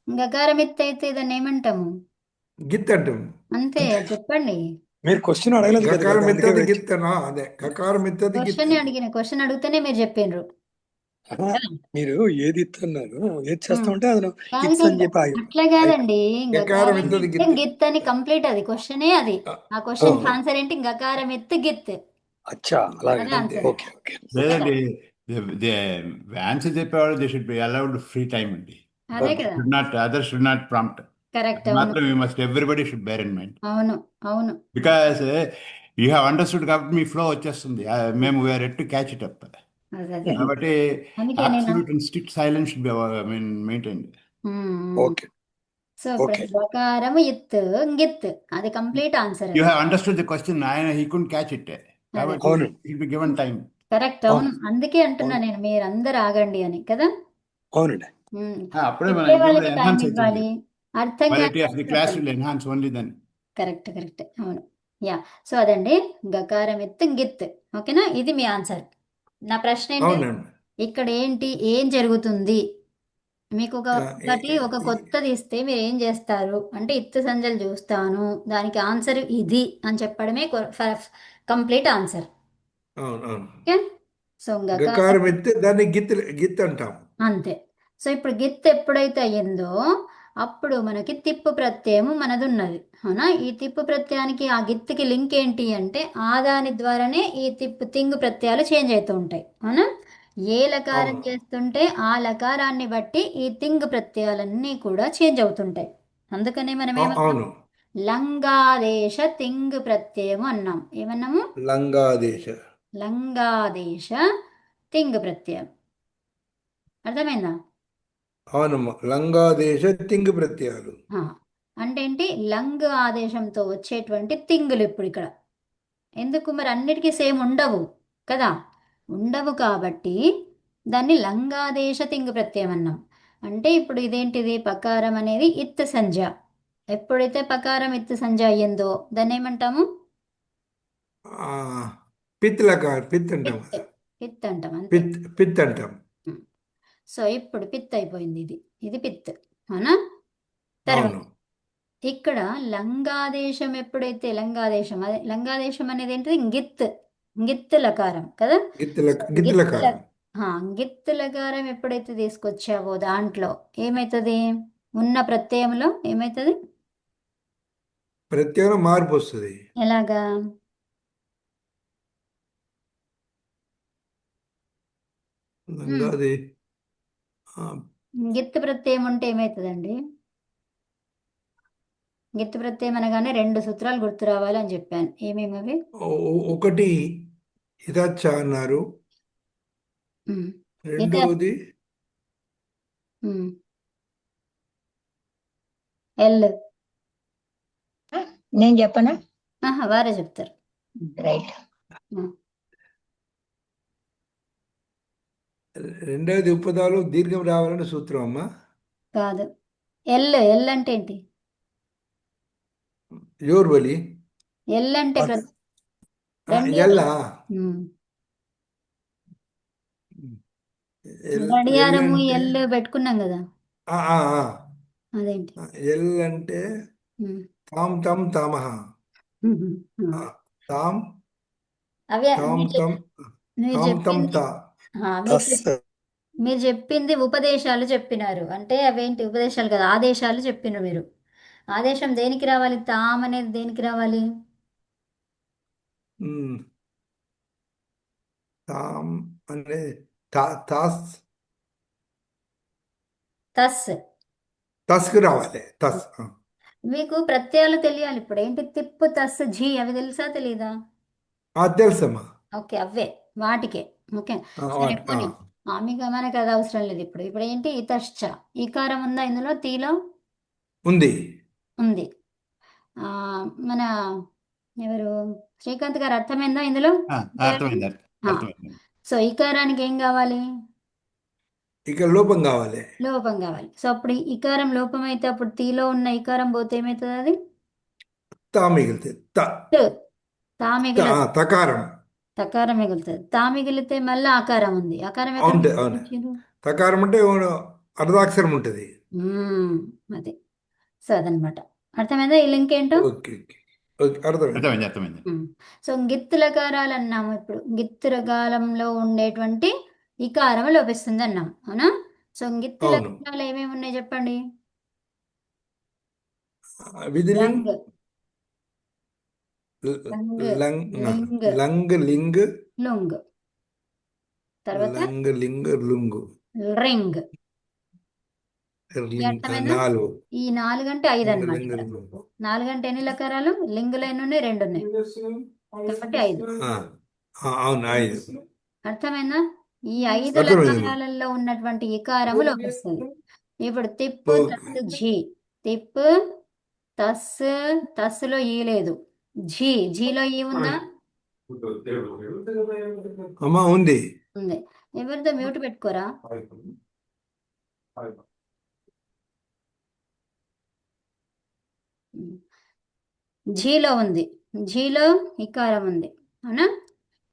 గకారం ఎత్తు అయితే దాన్ని ఏమంటాము? గిత్ అంటాం. అంతే. చెప్పండి. మీరు క్వశ్చన్ అడగలేదు కదా గకారం అందుకే ఎత్తది wait. గిత్ అదే గకారం ఎత్తది గిత్. క్వశ్చన్ అడిగితేనే మీరు చెప్పిండ్రు. ఆహా, మీరు ఏది ఇస్తున్నారు ఏది చేస్తా ఉంటే అది కాదు ఇట్స్ అని చెప్పి అట్లా కాదండి. గకారం ఎత్తది గిత్. గిత్ అని కంప్లీట్ అది క్వశ్చనే అది. ఆ క్వశ్చన్ ఆన్సర్ ఏంటి? గకారం ఎత్తు గిత్. అచ్చా అలాగే. అదే ఆన్సర్. Okay okay. లేదండి, ఆన్సర్ చెప్పేవాళ్ళు they should be allowed free time అండి. అదే కదా. Other should not prompt. Correct. అవును మాత్రం you must everybody should bear in mind. అవును. బికాస్ యూ హ్యావ్ అండర్స్టూడ్ కాబట్టి మీ ఫ్లో వచ్చేస్తుంది. మేము we are at to catch it up. అదే. కాబట్టి అందుకే నేను absolute and strict silence should be maintained. Okay so ఇప్పుడు ఓకే. గకారం ఇత్ గిత్ అది complete answer. You have understood the question. ఆయన హీ కుడ్ క్యాచ్ ఇట్. కాబట్టి అవును it be given time. Correct. అవును. అందుకే అంటున్నా నేను మీరందరూ ఆగండి అని కదా. అవునండి. అప్పుడే మనం చెప్పే వాళ్ళకి ఇంకా టైం enhance అవుతుంది. ఇవ్వాలి. అర్థం Quality of కాని the class will enhance only then. Correct. అవును. యా. సో అదండి గకారం ఎత్తు గిత్. ఓకేనా? ఇది మీ ఆన్సర్. నా ప్రశ్న ఏంటి? అవునండి. ఇక్కడ ఏంటి? ఏం జరుగుతుంది? మీకు ఒక కొత్తది ఇస్తే మీరు ఏం చేస్తారు అంటే ఇత్తు సంజలు చూస్తాను, దానికి ఆన్సర్ ఇది అని చెప్పడమే కంప్లీట్ ఆన్సర్. అవును. ఓకే. సో గకారం ఎత్తే దాన్ని గిత్ అంటాం. అంతే. సో ఇప్పుడు గిత్ ఎప్పుడైతే అయ్యిందో అప్పుడు మనకి తిప్పు ప్రత్యయం మనది ఉన్నది. అవునా? ఈ తిప్పు ప్రత్యయానికి ఆ గిత్తుకి లింక్ ఏంటి అంటే దాని ద్వారానే ఈ తింగు ప్రత్యయాలు చేంజ్ అవుతూ ఉంటాయి. అవునా? ఏ లకారం చేస్తుంటే ఆ లకారాన్ని బట్టి ఈ తింగ్ ప్రత్యయాలన్నీ కూడా చేంజ్ అవుతుంటాయి. అందుకనే మనం ఏమన్నాం? అవును. లంగాదేశ తింగ్ ప్రత్యయము అన్నాం. ఏమన్నాము? లంగాదేశ తింగ్ ప్రత్యయం. అర్థమైందా? అవునమ్మా. లంగాదేశ తింగ్ ప్రత్యయాలు అంటే ఏంటి? లంగ్ ఆదేశంతో వచ్చేటువంటి తింగులు ఇప్పుడు ఇక్కడ. ఎందుకు మరి అన్నిటికీ సేమ్ ఉండవు కదా. ఉండవు కాబట్టి దాన్ని లంగాదేశ తింగు ప్రత్యయం అన్నాం. అంటే ఇప్పుడు ఇదేంటిది? పకారం అనేది ఇత్ సంజ్ఞ. ఎప్పుడైతే పకారం ఇత్ సంజ్ఞ అయ్యిందో దాన్ని ఏమంటాము? పిత్ అంటాం. పిత్ అంటాం. అంతే. పిత్ అంటాం. సో ఇప్పుడు పిత్ అయిపోయింది. ఇది పిత్. అవునా? తర్వాత అవును. ఇక్కడ లంగాదేశం ఎప్పుడైతే లంగాదేశం అదే లంగాదేశం అనేది ఏంటిది గిత్ లకారం కదా. గిత్తుల గిత్ ల- కారం. గిత్ లకారం ఎప్పుడైతే తీసుకొచ్చావో దాంట్లో ఏమవుతుంది, ఉన్న ప్రత్యయంలో ఏమవుతుంది, ప్రత్యేక మార్పు వస్తుంది. ఎలాగా? అది గిత్ ప్రత్యయం ఉంటే ఏమవుతుందండి? గిత్ ప్రత్యయం అనగానే 2 సూత్రాలు గుర్తు రావాలి అని చెప్పాను. ఏమేమి అవి? ఒకటి ఇదచ్చ అన్నారు, ఉమ్. రెండవది ఉమ్. ఎల్. నేను చెప్పనా? వారే చెప్తారు. రైట్. రెండవది ఉపదాలు దీర్ఘం రావాలని సూత్రం అమ్మా. కాదు. ఎల్ అంటే ఏంటి? యోర్బలి ఎల్ అంటే రెండు ఎల్లా ఉమ్. ఎల్ గడియారము అంటే ఎల్ పెట్టుకున్నాం కదా, అదేంటి? ఎల్ అంటే ఉమ్. తామ్ తమ్ తామహ. ఉమ్. తామ్ అవే తామ్ మీరు తమ్ మీరు తామ్ తమ్ చెప్పింది తా. మీరు చెప్పింది ఉపదేశాలు చెప్పినారు అంటే అవేంటి ఉపదేశాలు కదా, ఆదేశాలు చెప్పినారు మీరు. ఆదేశం దేనికి రావాలి? తామ్ అనేది దేనికి రావాలి? ఉమ్. తామ్ అంటే తాస్ తస్. తస్కి రావాలి. తస్ మీకు ప్రత్యయాలు తెలియాలి. ఇప్పుడు ఏంటి? తిప్పు, తస్, ఝీ అవి తెలుసా తెలీదా? తెలుసమ్మా. ఓకే, అవే వాటికే. ఓకే, సరే వాటి పోనీ. మీకు మనకు అది అవసరం లేదు. ఇప్పుడు ఏంటి? ఇతశ్చ ఈకారం ఉందా ఇందులో? తీలో ఉంది. ఉంది. ఆ, మన ఎవరు శ్రీకాంత్ గారు అర్థమైందా ఇందులో? అర్థమైంది ఆ, అర్థమైంది. సో ఈకారానికి ఏం కావాలి? ఇక లోపం కావాలి. లోపం కావాలి. సో అప్పుడు ఈకారం లోపం అయితే అప్పుడు తీలో ఉన్న ఈకారం పోతే ఏమవుతుంది? అది తా మిగులుతుంది. ట్. తా మిగిలిన తకారం తకారం మిగులుతుంది. తా మిగిలితే మళ్ళీ ఆకారం ఉంది. ఆకారం ఎక్కడ అవును అవును. తీసుకొచ్చిండ్రు? తకారం అంటే అర్ధాక్షరం ఉంటుంది. అది. సో అదనమాట. అర్థమైందా ఈ లింక్ ఏంటో? ఓకే ఓకే ఓకే, అర్థమైంది. అర్థమైంది అర్థమైంది. సో గిత్తు లకారాలు అన్నాము. ఇప్పుడు గిత్తు రకాలంలో ఉండేటువంటి ఈకారం లోపిస్తుంది అన్నాం, అవునా? సో గిత్తు అవును. లకారాలు ఏమేమి ఉన్నాయి చెప్పండి. విధిలింగ్, లంగ్, లంగ్, లింగ్, లంగ్ లింగ్, లుంగ్, తర్వాత లంగ్ లింగ్ లుంగు, రింగ్. లింగ్. అర్థమైందా? 4 ఈ 4 అంటే 5 లింగ్ అనమాట. లింగ్ ఇక్కడ లుంగు. 4 అంటే ఎన్ని లకారాలు? లింగులు ఎన్ని ఉన్నాయి? 2 ఉన్నాయి కాబట్టి 5. అవును 5. అర్థమైందా? ఈ 5 అర్థమైంది. లకారాలలో ఉన్నటువంటి ఈకారము లోపిస్తుంది. ఇప్పుడు తిప్పు, తస్సు, ఝీ. తిప్పు, తస్సు, తస్సులో ఈ లేదు. ఝీలో ఈ ఉందా? అమ్మా ఉంది. ఉంది. ఎవరితో మ్యూట్ పెట్టుకోరా? ఝీలో ఉంది. ఝీలో ఈకారం ఉంది, అవునా?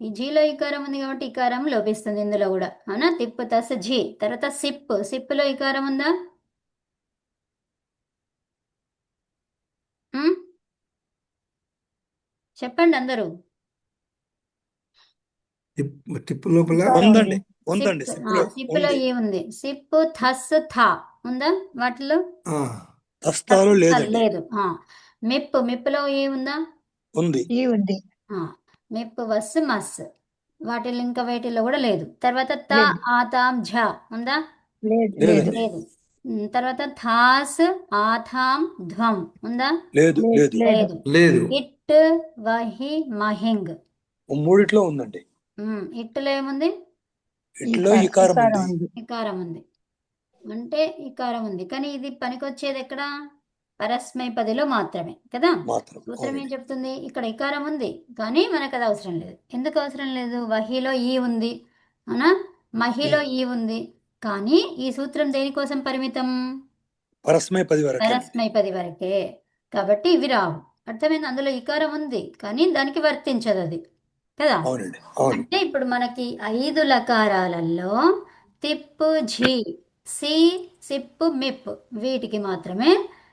ఈ ఝీలో ఈకారం ఉంది కాబట్టి ఈకారం లోపిస్తుంది ఇందులో కూడా, అవునా? తిప్పు, తస్సు, ఝీ. తర్వాత సిప్పులో ఈకారం ఉందా? ఉమ్? చెప్పండి అందరూ. తిప్పు లోపల ఉందండి ఉందండి సిప్పులో ఏ ఉంది? సిప్పు, థస్, థా ఉందా వాటిలో? హస్తాలు లేదండి. లేదు. మిప్పులో ఏ ఉందా? ఉంది. ఈ ఉంది. మిప్పు, వస్, మస్ వాటిలో ఇంకా వేటిలో కూడా లేదు. తర్వాత త, లేదు. ఆతాం, ఝ ఉందా? లేదు. లేదండి. లేదు. తర్వాత థాస్, ఆథాం, ధ్వం ఉందా? లేదు లేదు లేదు. లేదు. ఇట్, వహి, మహింగ్. మూడిట్లో ఉందండి. ఇట్లో ఏముంది? ఇట్లో ఈకారం ఉంది. ఉంది. ఇకారం ఉంది. అంటే ఇకారం ఉంది, కానీ ఇది పనికొచ్చేది ఎక్కడ? పరస్మైపదిలో మాత్రమే కదా. మాత్రం సూత్రం ఏం అవునండి. చెప్తుంది? ఇక్కడ ఇకారం ఉంది కానీ మనకు అది అవసరం లేదు. ఎందుకు అవసరం లేదు? వహిలో ఈ ఉంది, అవునా? మహిలో ఈ ఉంది, కానీ ఈ సూత్రం దేనికోసం పరిమితం? పరస్మై 10 వరకే. పరస్మైపది వరకే. కాబట్టి ఇవి రావు. అర్థమైంది? అందులో ఇకారం ఉంది కానీ దానికి వర్తించదు అది కదా. అవునండి అవును. అంటే ఇప్పుడు మనకి 5 లకారాలలో తిప్పు, ఝీ, సి, సిప్పు, మిప్ వీటికి మాత్రమే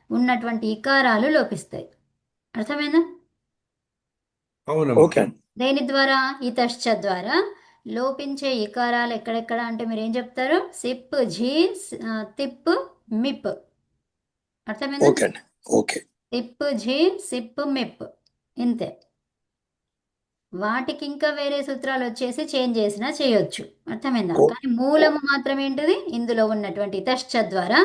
ఉన్నటువంటి ఇకారాలు లోపిస్తాయి. అర్థమైందా? అవునమ్మా. ఓకే అండి. దేని ద్వారా? ఇతశ్చ ద్వారా లోపించే ఇకారాలు ఎక్కడెక్కడ అంటే మీరు ఏం చెప్తారు? సిప్, ఝీ, తిప్, మిప్. అర్థమైందా? ఓకే అండి. ఓకే. తిప్, ఝీ, సిప్, మిప్, ఇంతే. వాటికి ఇంకా వేరే సూత్రాలు వచ్చేసి చేంజ్ చేసినా చేయొచ్చు. అర్థమైందా? ఓ కానీ మూలము మాత్రం ఏంటిది? ఇందులో ఉన్నటువంటి ఇతశ్చ ద్వారా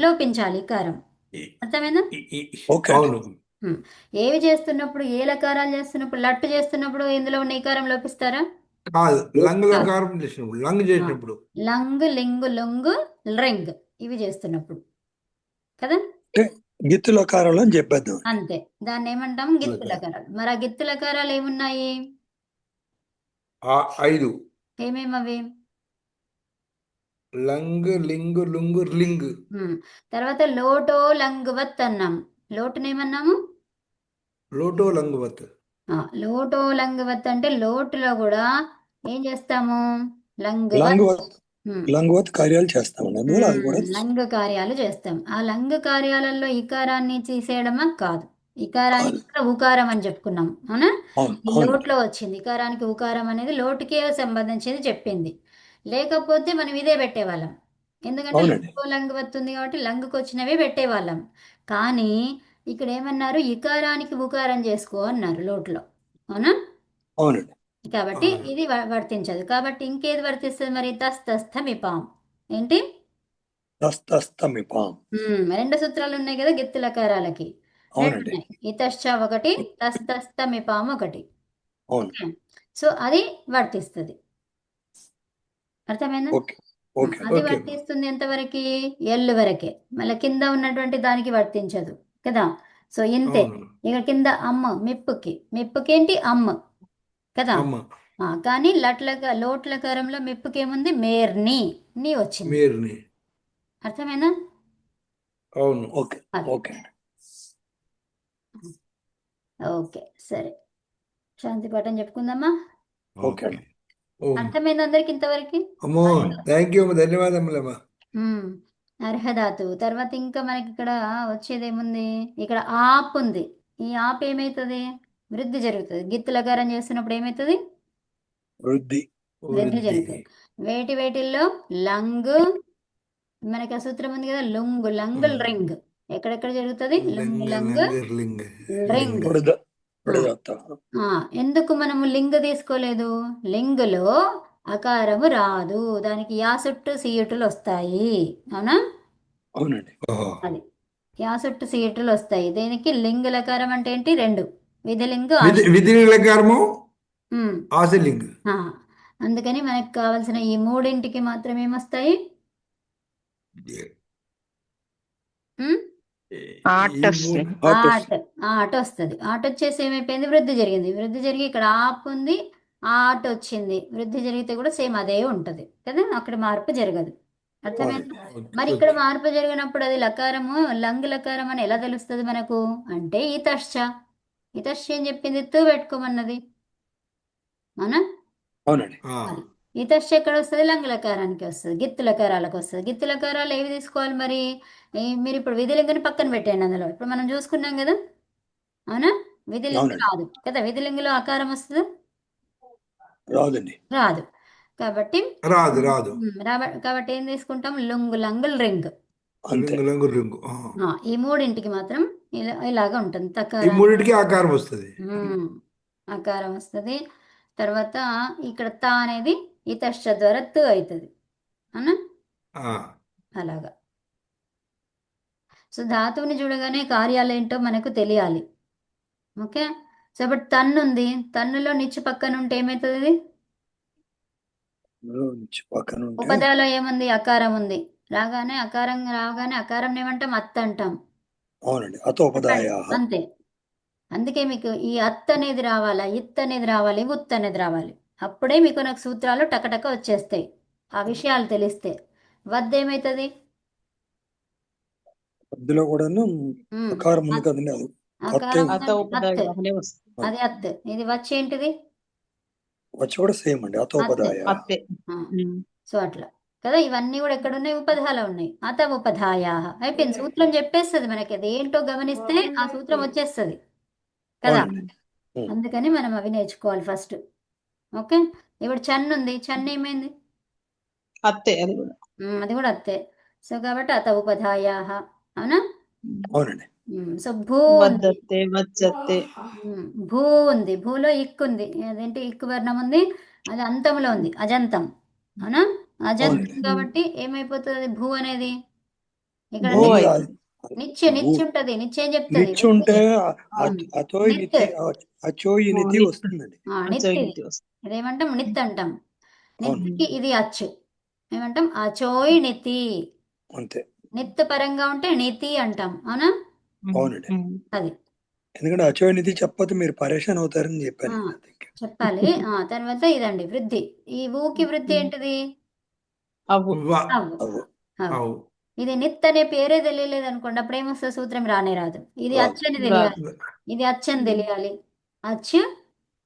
లోపించాలి ఇకారం. ఈ- అర్థమైందా? ఈ- ఈ- ఓకే అండి. అవును. ఏవి చేస్తున్నప్పుడు, ఏ లకారాలు చేస్తున్నప్పుడు, లట్టు చేస్తున్నప్పుడు ఇందులో ఉన్న ఇకారం లోపిస్తారా? కాదు, లంగ్లో కాదు. కారం చేసినప్పుడు, లంగ్ చేసినప్పుడు. లంగ్, లింగు, లొంగు, రింగ్ ఇవి చేస్తున్నప్పుడు కదా. అంటే గిత్తుల కారంలో అని చెప్పేద్దాం. అంతే. దాన్ని ఏమంటాం? గిత్తు లకారాలు. మరి ఆ గిత్తు లకారాలు ఏమున్నాయి? 5. ఏమేమవి? లంగ్, లింగ్, లుంగ్, లింగ్. తర్వాత లోటో లంగువత్ అన్నాం. లోటునేమన్నాము? లోటో లంగువత్. లోటో లంగువత్ అంటే లోటులో కూడా ఏం చేస్తాము? లంగవత్ కార్యాలు చేస్తామండి. అందువల్ల అది కూడా లంగు కార్యాలు చేస్తాం. ఆ లంగు కార్యాలలో ఇకారాన్ని తీసేయడమా? కాదు. ఇకారానికి కాదు. కూడా ఉకారం అని చెప్పుకున్నాం, అవునా? అవును ఈ అవునండి. లోట్లో వచ్చింది. ఇకారానికి ఉకారం అనేది లోటుకే సంబంధించింది చెప్పింది. లేకపోతే మనం ఇదే పెట్టేవాళ్ళం. ఎందుకంటే అవునండి. లోటో లంగు వస్తుంది కాబట్టి లంగుకు వచ్చినవే పెట్టేవాళ్ళం. కానీ ఇక్కడ ఏమన్నారు? ఇకారానికి ఉకారం చేసుకో అన్నారు లోట్లో, అవునా? అవునండి. కాబట్టి ఆ. ఇది వర్తించదు. కాబట్టి ఇంకేది వర్తిస్తుంది మరి? తస్తస్థమిపాం. ఏంటి? తస్తమిపాం. 2 సూత్రాలు ఉన్నాయి కదా గిత్తు లకారాలకి. 2 అవునండి. ఉన్నాయి. ఇతశ్చ ఒకటి, తస్తమిపాం ఒకటి. అవును. ఓకే. సో అది వర్తిస్తుంది. అర్థమైందా? ఓకే. ఓకే. అది ఓకే. వర్తిస్తుంది ఎంతవరకు? ఎల్లు వరకే. మళ్ళీ కింద ఉన్నటువంటి దానికి వర్తించదు కదా. సో ఇంతే. అవును. ఇక కింద అమ్మ, మిప్పుకేంటి? అమ్మ కదా. అమ్మ. కానీ లోట్లకారంలో మిప్పుకేముంది? మేర్ని, నీ వచ్చింది. మీరుని. అర్థమైందా? అవును. ఓకే. అది. ఓకే. ఓకే, సరే. శాంతి పాఠం చెప్పుకుందామా? ఓకే అండి. ఓం. అర్థమైంది అందరికి ఇంతవరకు? అమ్మో, థ్యాంక్ యూ అమ్మ, ధన్యవాదములమ్మా. అర్హధాతు. తర్వాత ఇంకా మనకి ఇక్కడ వచ్చేది ఏముంది? ఇక్కడ ఆప్ ఉంది. ఈ ఆప్ ఏమవుతుంది? వృద్ధి జరుగుతుంది. గిత్తు లకారం చేస్తున్నప్పుడు ఏమవుతుంది? వృద్ధి. వృద్ధి జరుగుతుంది. వేటిల్లో? లంగు, మనకి ఆ సూత్రం ఉంది కదా, లుంగు లంగుల్ రింగ్. ఎక్కడెక్కడ జరుగుతుంది? లుంగు లంగు లింగ్. రింగ్. పొడదాత. ఎందుకు మనము లింగ్ తీసుకోలేదు? లింగులో అకారము రాదు, దానికి యాసుట్టు సీయుటులు వస్తాయి, అవునా? అవునండి. అది యాసుట్టు సీయుటులు వస్తాయి. దేనికి? లింగు లకారం అంటే ఏంటి? 2 విధిలింగు, విధి లకారము, ఉమ్. ఆశలింగ్. అందుకని మనకు కావాల్సిన ఈ 3ంటికి మాత్రం ఏమొస్తాయి? ఆట్ వస్తుంది. ఆట వస్తుంది. ఆట వచ్చేసి ఏమైపోయింది? వృద్ధి జరిగింది. వృద్ధి జరిగి ఇక్కడ ఆప్ ఉంది, ఆట వచ్చింది. వృద్ధి జరిగితే కూడా సేమ్ అదే ఉంటుంది కదా, అక్కడ మార్పు జరగదు. అర్థమైంది? మరి ఇక్కడ మార్పు జరిగినప్పుడు అది లకారము, లంగ్ లకారం అని ఎలా తెలుస్తుంది మనకు అంటే ఇతశ్చ ఏం చెప్పింది? తు పెట్టుకోమన్నది, అవునా? అవునండి. అది ఇతశ్చ ఎక్కడ వస్తుంది? లంగ్ లకారానికి వస్తుంది, గిత్తు లకారాలకు వస్తుంది. గిత్తు లకారాలు ఏవి తీసుకోవాలి మరి? మీరు ఇప్పుడు విధిలింగుని పక్కన పెట్టండి. అందులో ఇప్పుడు మనం చూసుకున్నాం కదా, అవునా? విధిలింగు రాదు కదా. విధిలింగులో అకారం వస్తుంది? రాదండి. రాదు. కాబట్టి రాదు. కాబట్టి ఏం తీసుకుంటాం? లుంగు లంగుల్ రింగ్. రింగు. ఈ 3ంటికి మాత్రం ఇలాగా ఉంటుంది. ఈ తకారం, 3ంటికి ఆకారం వస్తుంది. ఆకారం వస్తుంది. తర్వాత ఇక్కడ తా అనేది ఇతశ్చ ద్వారా తు అవుతుంది, అవునా? అలాగా. సో ధాతువుని చూడగానే కార్యాలు ఏంటో మనకు తెలియాలి. ఓకే. సో ఇప్పుడు తన్ను ఉంది. తన్నులో నిచ్చు పక్కన ఉంటే ఏమవుతుంది? పక్కన ఉంటే ఉపదాలో ఏముంది? అకారం ఉంది. రాగానే అకారం ఏమంటాం? అత్త అంటాం. అవునండి. అతోపదాయ. అంతే. అందుకే మీకు ఈ అత్ అనేది రావాలా, ఇత్ అనేది రావాలి, ఉత్ అనేది రావాలి. అప్పుడే మీకు నాకు సూత్రాలు టకటక వచ్చేస్తాయి. ఆ విషయాలు తెలిస్తే. వద్ద ఏమవుతుంది? వద్దులో కూడాను అకారం ఉంది కదండి. అది అకారం అతోపదాయనే వస్తుంది. అది అత్. ఇది వచ్చి ఏంటిది? వచ్చి కూడా సేమ్ అండి. అతోపదాయ. అత్తే. సో అట్లా కదా, ఇవన్నీ కూడా ఎక్కడ ఉన్నాయి, ఉపధాలో ఉన్నాయి. అత ఉపధాయా అయిపోయింది, సూత్రం చెప్పేస్తుంది మనకి. అది ఏంటో గమనిస్తే ఆ సూత్రం వచ్చేస్తుంది కదా. అవునండి. అందుకని మనం అవి నేర్చుకోవాలి ఫస్ట్. ఓకే, ఇప్పుడు చన్ ఉంది, చన్ ఏమైంది? అత్తే అది కూడా. అది కూడా అత్తే. సో కాబట్టి అత ఉపధాయా, అవునా. అవునండి. సో భూ ఉంది, వద్దత్తే వజ్జత్తే. భూ ఉంది, భూలో ఇక్కు ఉంది. అదేంటి ఇక్కు వర్ణం ఉంది, అది అంతంలో ఉంది, అజంతం, అవునా. అజంతం అవునండి. కాబట్టి ఏమైపోతుంది భూ అనేది? ఇక్కడ భూ భూమి అయితే. కాదు. నిత్య భూ నిత్య ఉంటది, నిత్య ఏం చెప్తుంది? నిచ్చుంటే ఉమ్, అతోయ్ నిత్ నితి అచోయి నితి నిత్. వస్తుందండి. నిత్, అచోయితి వస్తుంది. ఇదేమంటాం, నిత్ అంటాం. అవును, నిత్కి ఇది అచ్చు, ఏమంటాం, అచోయ్ నితి. అంతే. నిత్ పరంగా ఉంటే నితి అంటాం, అవునా. అవునండి. అది ఎందుకంటే అచోయి నితి చెప్పకపోతే మీరు పరేషాన్ అవుతారని ఆ, చెప్పాను. చెప్పాలి. తర్వాత ఇదండి వృద్ధి. ఈ ఊకి వృద్ధి ఏంటిది? అవు. వా అవ్వు. అవు అవ్వు. అవు ఇది నిత్ అనే పేరే తెలియలేదు అనుకోండి, అప్పుడు ఏమొస్తుంది, సూత్రం రానే రాదు. ఇది రాదు. అచ్చని తెలియాలి, ఇది అచ్చని తెలియాలి. అచ్చు,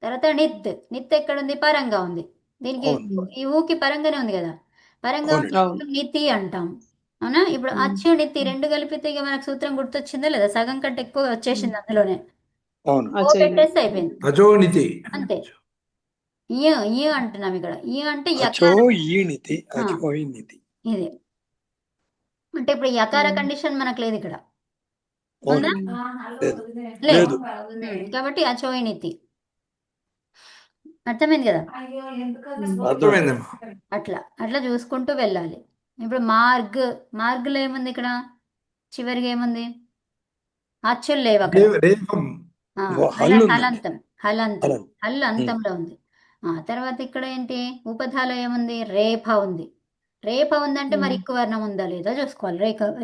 తర్వాత నిత్. నిత్ ఎక్కడుంది? పరంగా ఉంది. దీనికి అవును, ఈ ఊకి పరంగానే ఉంది కదా, పరంగా అవునండి. ఉంటే అవును. నితి అంటాం, అవునా. ఇప్పుడు అచ్చు నితి రెండు కలిపితే ఇక మనకు సూత్రం గుర్తొచ్చిందా లేదా? సగం కంటే ఎక్కువ వచ్చేసింది అందులోనే. అవును, ఓ అచోయితి. పెట్టేస్తే అయిపోయింది, అజోనితి. అంతే. ఈ ఈ అంటున్నాం ఇక్కడ. ఈ అంటే అచో యకారం. ఈ నితి ఆ, అచోయి నితి. ఇది అంటే ఇప్పుడు యకార కండిషన్ మనకు లేదు ఇక్కడ, ఉందా? అవునండి. లేదు. లేదు. లేదు. కాబట్టి అచోయినితి. అర్థమైంది కదా. అర్థమైందమ్మా. అట్లా అట్లా చూసుకుంటూ వెళ్ళాలి. ఇప్పుడు మార్గ్, మార్గ్లో ఏముంది ఇక్కడ? చివరిగా ఏముంది? అచ్చులు లేవు అక్కడ. రేపం. హల్లు ఉందండి. హలంతం, హలంతం, హలం. హల్లు అంతంలో ఉంది. తర్వాత ఇక్కడ ఏంటి? ఉపధాలో ఏముంది? రేఫ ఉంది. రేఫ ఉందంటే మరి ఎక్కువ వర్ణం ఉందా లేదా చూసుకోవాలి.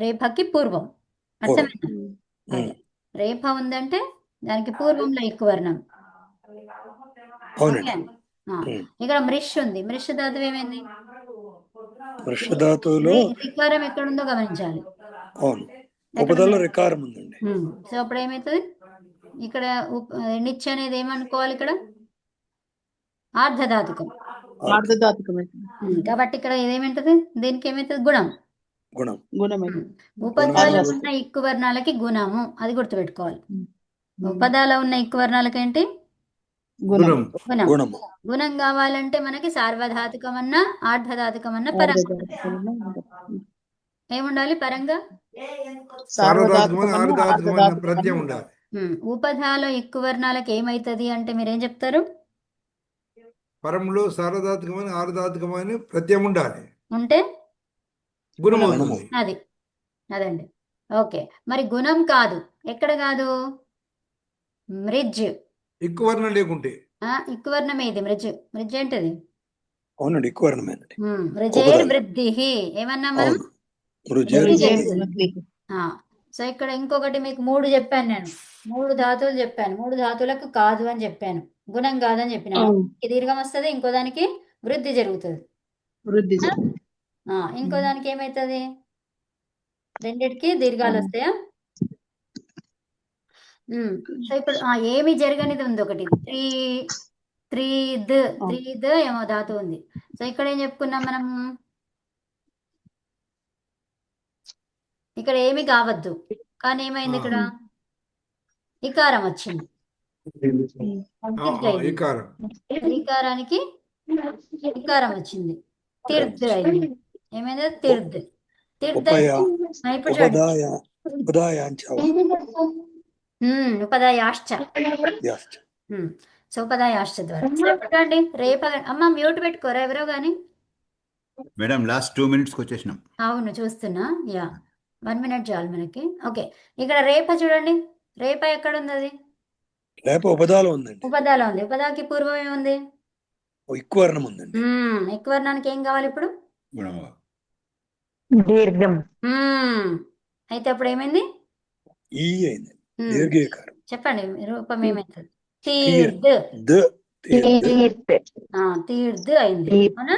రేఫకి పూర్వం, అర్థమైందా? అదే రేఫ ఉందంటే దానికి పూర్వంలో ఎక్కువ వర్ణం. ఓకే. అవునండి. ఇక్కడ మృష్ ఉంది, మృష్ ధాతువు ఏమైంది? వృషధాతువులో రికారం ఎక్కడుందో గమనించాలి. అవును, ఎక్కడ ఉపదలో ఉంది? రికారం ఉందండి. సో అప్పుడు ఏమవుతుంది ఇక్కడ? నిచ్ అనేది ఏమనుకోవాలి ఇక్కడ? ఆర్ధధాతుకం. ఆర్ధధాతుకమైతే కాబట్టి ఇక్కడ ఇదేమవుతుంది? దీనికి ఏమవుతుంది? గుణం. గుణం. గుణమైతే. ఉపధాలో గుణం. ఉన్న ఇక్కు వర్ణాలకి గుణము, అది గుర్తుపెట్టుకోవాలి. ఉమ్. ఉపధాలో ఉన్న ఇక్కు వర్ణాలకి ఏంటి? గుణం. గుణం. గుణం. గుణము. గుణం కావాలంటే మనకి సార్వధాతుకం అన్నా ఆర్ధధాతుకం అన్నా పరంగా ఆర్ధధాతుకమైన ఏముండాలి? పరంగా సార్వధాతుకమైన సార్వధాతుకమైన ఆర్ధధాతుకమైన ప్రత్యయం ఆర్ధధాతుకమైన ఉండాలి. ఉపధాలో ఎక్కువ వర్ణాలకు ఏమైతుంది అంటే మీరేం చెప్తారు? పరంలో సార్వధాతుకమైన ఆర్ధధాతుకమైన ప్రత్యయం ఉండాలి, ఉంటే గుణం గుణం. అవుతుంది. అది, అదండి. ఓకే, మరి గుణం కాదు, ఎక్కడ కాదు? మృజ్. ఎక్కువ వర్ణం లేకుంటే ఎక్కువ వర్ణం ఏది? మృజ్. మృజ్ ఏంటిది? అవునండి, ఎక్కువ వర్ణమేనండి. మృజేర్ వృద్ధి. ఏమన్నా మనం? అవును, మృజే మృజే వృద్ధి. వృద్ధి. సో ఇక్కడ ఇంకొకటి మీకు 3 చెప్పాను నేను, 3 ధాతువులు చెప్పాను, 3 ధాతువులకు కాదు అని చెప్పాను, గుణం కాదని చెప్పినాను. అవును. ఒకదానికి దీర్ఘం వస్తుంది, ఇంకో దానికి వృద్ధి జరుగుతుంది. వృద్ధి ఆ? ఇంకో దానికి ఏమవుతుంది? రెండిటికి దీర్ఘాలు వస్తాయా? సో ఇప్పుడు ఏమి జరగనిది ఉంది ఒకటి, త్రీద్ ఏమో ధాతువు ఉంది. సో ఇక్కడ ఏం చెప్పుకున్నాం మనం? ఇక్కడ ఏమి కావద్దు, కానీ ఏమైంది ఇక్కడ? ఇకారం వచ్చింది. ఇకారం. ఇకారానికి ఇకారం వచ్చింది, తీర్థ్ అయింది. ఏమైంది? తీర్థ్. తీర్థ్ ఉపయ ఇప్పుడు చూడండి, ఉపదాయ ఉపదాయాంచ ఉపదాయాశ్చ. యాశ్చ. సో ఉపదాయాశ్చ ద్వారా. సో ఇప్పుడు చూడండి రేప. అమ్మ మ్యూట్ పెట్టుకోరా ఎవరో కానీ. మేడం లాస్ట్ 2 మినిట్స్కి వచ్చేసినాం. అవును చూస్తున్నా. 1 మినిట్ చాలు మనకి. ఓకే, ఇక్కడ రేప చూడండి, రేప ఎక్కడ ఉంది? అది లేప ఉపదాలో ఉందండి. ఉపదాలో ఉంది. ఉపదాకి పూర్వం ఏముంది? ఎక్కువ వర్ణం ఉందండి. ఎక్కువ వర్ణానికి ఏం కావాలి ఇప్పుడు? గుణము. దీర్ఘం. అయితే అప్పుడు ఏమైంది? ఈ అయింది, దీర్ఘీకారం. చెప్పండి రూపం ఏమైతుంది? తీర్థ్. తీర్థ్ అయింది, అవునా.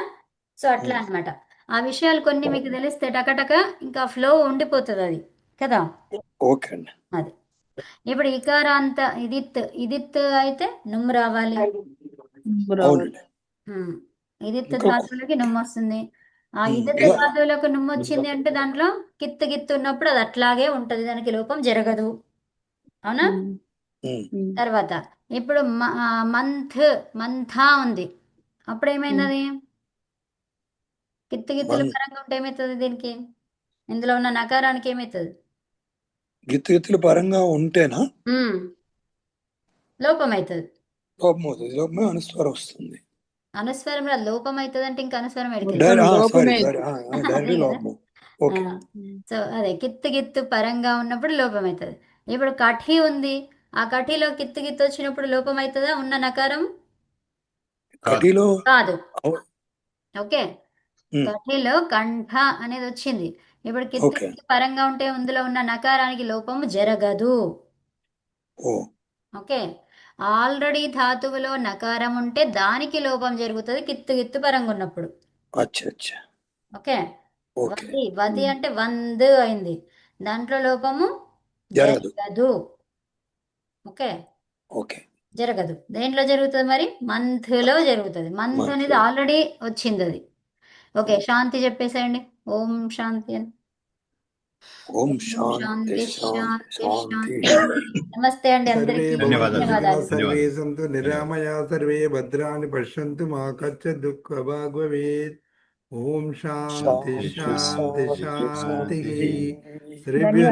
సో అట్లా అన్నమాట. ఆ విషయాలు కొన్ని మీకు తెలిస్తే టకటక ఇంకా ఫ్లో ఉండిపోతుంది అది కదా. ఓకే అండి. అది ఇప్పుడు ఇకారాంత ఇదిత్ అయితే నుమ్ము రావాలి. అవునండి. ఇదిత్ ధాతువులకి నుమ్ము వస్తుంది. ఆ ఉమ్. ఇదత ఇలా ధాతువులకు నుమ్ము వచ్చింది అంటే దాంట్లో కిత్తు గిత్తు ఉన్నప్పుడు అది అట్లాగే ఉంటది, దానికి లోపం జరగదు. అవునా? ఉమ్. తర్వాత ఇప్పుడు మంథా ఉంది, అప్పుడు ఏమైంది అది? కిత్తు గిత్తుల మన్ పరంగా ఉంటే ఏమవుతుంది దీనికి? ఇందులో ఉన్న నకారానికి ఏమవుతుంది? గిత్తులు పరంగా ఉంటేనా ఉమ్, లోపం అవుతుంది. లోపం అవుతుంది. లోపమే అనుస్వారం వస్తుంది. అనుస్వరంలో లోపం అవుతుంది అంటే ఇంకా అనుస్వరం ఎడికి మొత్తం సారీ లోపమే. సారీ అదే డైరెక్ట్ కదా. లోపం. ఓకే. సో అదే కిత్తు గిత్తు పరంగా ఉన్నప్పుడు లోపం అవుతుంది. ఇప్పుడు కఠి ఉంది, ఆ కఠిలో కిత్తు గిత్తు వచ్చినప్పుడు లోపం అవుతుందా ఉన్న నకారం? కటిలో కాదు. అవ- ఓకే, ఉమ్. కఠిలో కంఠ అనేది వచ్చింది, ఇప్పుడు కిత్తు ఓకే. గిత్తు పరంగా ఉంటే అందులో ఉన్న నకారానికి లోపము జరగదు. ఓ ఓకే, ఆల్రెడీ ధాతువులో నకారం ఉంటే దానికి లోపం జరుగుతుంది కిత్తు గిత్తు పరంగా ఉన్నప్పుడు. అచ్చా అచ్చా. Okay, okay. వది అంటే వంద్ అయింది, దాంట్లో లోపము జరగదు. జరగదు. Okay, okay. జరగదు. దేంట్లో జరుగుతుంది మరి? మంత్లో జరుగుతుంది. మంత్ అనేది మంచిది. ఆల్రెడీ వచ్చింది అది. ఓకే, శాంతి చెప్పేసేయండి. ఓం శాంతి అని. ఓం ఓం శాంతి శాంతి శాంతి శాంతి శాంతి. శాంతి. నమస్తే అండి సర్వే అందరికీ. ధన్యవాదాలు. భవంతు సుఖినః, ధన్యవాదాలు. సర్వే ధన్యవాదాలు. సంతు నిరామయా, సర్వే భద్రాణి పశ్యంతు, మా కశ్చిత్ దుఃఖ భాగ్ భవేత్. ఓం శాంతి శాంతి శాంతి శాంతి శాంతి. శాంతి. సర్వేభ్యో